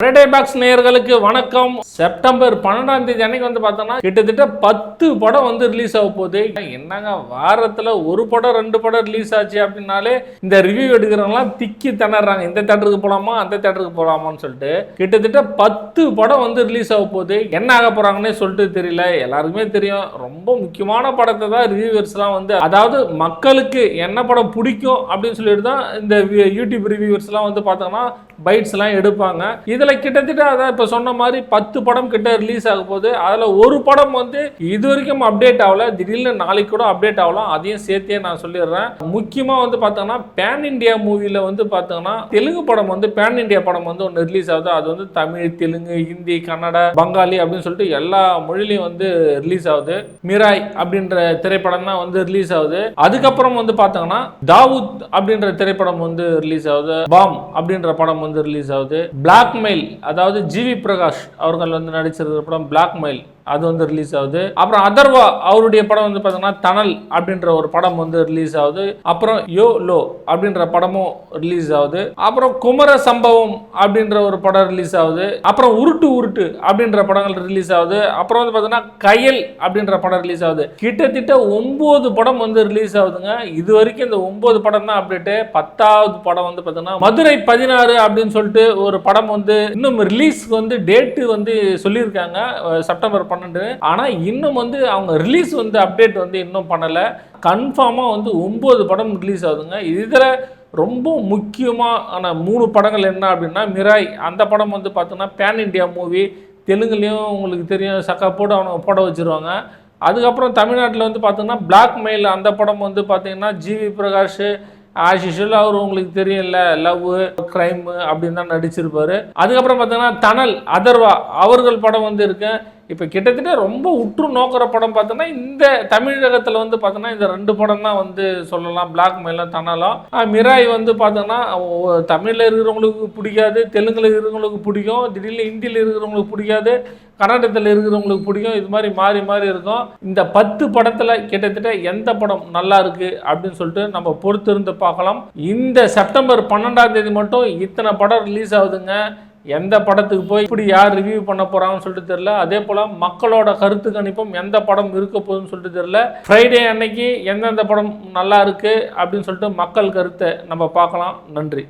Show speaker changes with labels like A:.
A: Friday box நேயர்களுக்கு வணக்கம். September 12ஆம் தேதி அன்னைக்கு வந்து பார்த்தோம்னா கிட்டத்தட்ட 10 படம் வந்து ரிலீஸ் ஆக போகுது. என்னங்க வாரத்தில் ஒரு படம் 2 படம் ரிலீஸ் ஆச்சு அப்படின்னாலே இந்த ரிவ்யூ எடுக்கிறவங்களாம் திக்கி திணறாங்க. இந்த தேட்டருக்கு போகலாமா அந்த தேட்டருக்கு போகலாமான்னு சொல்லிட்டு கிட்டத்தட்ட 10 படம் வந்து ரிலீஸ் ஆக போகுது. என்ன ஆக போகிறாங்கன்னே சொல்லிட்டு தெரியல. எல்லாருக்குமே தெரியும், ரொம்ப முக்கியமான படத்தை தான் ரிவ்யூவர்ஸ்லாம் வந்து, அதாவது மக்களுக்கு என்ன படம் பிடிக்கும் அப்படின்னு சொல்லிட்டு தான் இந்த யூடியூப் ரிவ்யூவர்ஸ்லாம் வந்து பார்த்தோம்னா பைட்ஸ்லாம் எடுப்பாங்க. இதில் கிட்டத்தட்ட அதான் இப்போ சொன்ன மாதிரி 10 படம் கிட்ட ரிலீஸ் ஆக போகுது. அதில் ஒரு படம் வந்து இது வரைக்கும் அப்டேட் ஆகல, திடீர்னு நாளைக்கு கூட அப்டேட் ஆகலாம். அதையும் சேர்த்தே நான் சொல்லிடுறேன். முக்கியமாக வந்து பார்த்தோம்னா பேன் இண்டியா மூவியில் வந்து பார்த்தோம்னா தெலுங்கு படம் வந்து பேன் இண்டியா படம் வந்து ஒன்று ரிலீஸ் ஆகுது. அது வந்து தமிழ், தெலுங்கு, ஹிந்தி, கன்னடா, பங்காளி அப்படின்னு சொல்லிட்டு எல்லா மொழிலையும் வந்து ரிலீஸ் ஆகுது. மிராய் அப்படின்ற திரைப்படம் தான் வந்து ரிலீஸ் ஆகுது. அதுக்கப்புறம் வந்து பார்த்தோம்னா தாவூத் அப்படின்ற திரைப்படம் வந்து ரிலீஸ் ஆகுது. பாம் அப்படின்ற படம் வந்து ரிலீஸ் ஆகுது. பிளாக்மெயில், அதாவது ஜிவி பிரகாஷ் அவர்கள் வந்து நடிச்சிருக்கிற படம் பிளாக்மெயில், அது வந்து ரிலீஸ் ஆகுது. அப்புறம் அதர்வா அவருடைய படம் வந்து பார்த்தீங்கன்னா தனல் அப்படின்ற ஒரு படம் வந்து ரிலீஸ் ஆகுது. அப்புறம் யோ லோ அப்படின்ற படமும் ரிலீஸ் ஆகுது. அப்புறம் குமர சம்பவம் அப்படின்ற ஒரு படம் ரிலீஸ் ஆகுது. அப்புறம் உருட்டு உருட்டு அப்படின்ற படங்கள் ரிலீஸ் ஆகுது. அப்புறம் வந்து பார்த்தீங்கன்னா கயல் அப்படின்ற படம் ரிலீஸ் ஆகுது. கிட்டத்தட்ட 9 படம் வந்து ரிலீஸ் ஆகுதுங்க. இது வரைக்கும் இந்த 9 படம் தான் அப்டேட். 10வது படம் வந்து பார்த்தீங்கன்னா மதுரை 16 அப்படின்னு சொல்லிட்டு ஒரு படம் வந்து இன்னும் ரிலீஸ்க்கு வந்து டேட்டு வந்து சொல்லியிருக்காங்க, செப்டம்பர் 12. ஆனால் இன்னும் வந்து அவங்க ரிலீஸ் வந்து அப்டேட் வந்து இன்னும் பண்ணலை. கன்ஃபார்மாக வந்து 9 படம் ரிலீஸ் ஆகுதுங்க. இதில் ரொம்ப முக்கியமான 3 படங்கள் என்ன அப்படின்னா மிராய், அந்த படம் வந்து பார்த்தோன்னா பேன் இண்டியா மூவி. தெலுங்குலேயும் உங்களுக்கு தெரியும், சக்கா போட்டு அவங்க போட வச்சுருவாங்க. அதுக்கப்புறம் தமிழ்நாட்டில் வந்து பார்த்தோன்னா பிளாக்மெயில், அந்த படம் வந்து பார்த்தீங்கன்னா ஜிவி பிரகாஷ் ஆஷிஷுல், அவர் உங்களுக்கு தெரியல, லவ் கிரைம் அப்படின்னு தான் நடிச்சிருப்பாரு. அதுக்கப்புறம் பார்த்தீங்கன்னா தனல் அதர்வா அவர்கள் படம் வந்து இருக்கு. இப்போ கிட்டத்தட்ட ரொம்ப உற்று நோக்கிற படம் பார்த்தோன்னா இந்த தமிழகத்தில் வந்து பார்த்தோன்னா இந்த 2 படம் தான் வந்து சொல்லலாம், பிளாக்மெயிலும் தனலும். மிராய் வந்து பார்த்தோன்னா தமிழில் இருக்கிறவங்களுக்கு பிடிக்காது, தெலுங்கில் இருக்கிறவங்களுக்கு பிடிக்கும், திடீர்னு ஹிந்தியில் இருக்கிறவங்களுக்கு பிடிக்காது, கன்னடத்தில் இருக்கிறவங்களுக்கு பிடிக்கும். இது மாதிரி மாறி மாறி இருக்கும். இந்த 10 படத்தில் கிட்டத்தட்ட எந்த படம் நல்லா இருக்கு அப்படின்னு சொல்லிட்டு நம்ம பொறுத்திருந்து பார்க்கலாம். இந்த செப்டம்பர் 12ஆம் தேதி மட்டும் இத்தனை படம் ரிலீஸ் ஆகுதுங்க. எந்த படத்துக்கு போய் இப்படி யார் ரிவ்யூ பண்ண போறாங்கன்னு சொல்லிட்டு தெரியல. அதே போல மக்களோட கருத்து கணிப்பும் எந்த படம் இருக்க போகுதுன்னு சொல்லிட்டு தெரியல. ஃப்ரைடே அன்னைக்கு எந்தெந்த படம் நல்லா இருக்கு அப்படின்னு சொல்லிட்டு மக்கள் கருத்தை நம்ம பார்க்கலாம். நன்றி.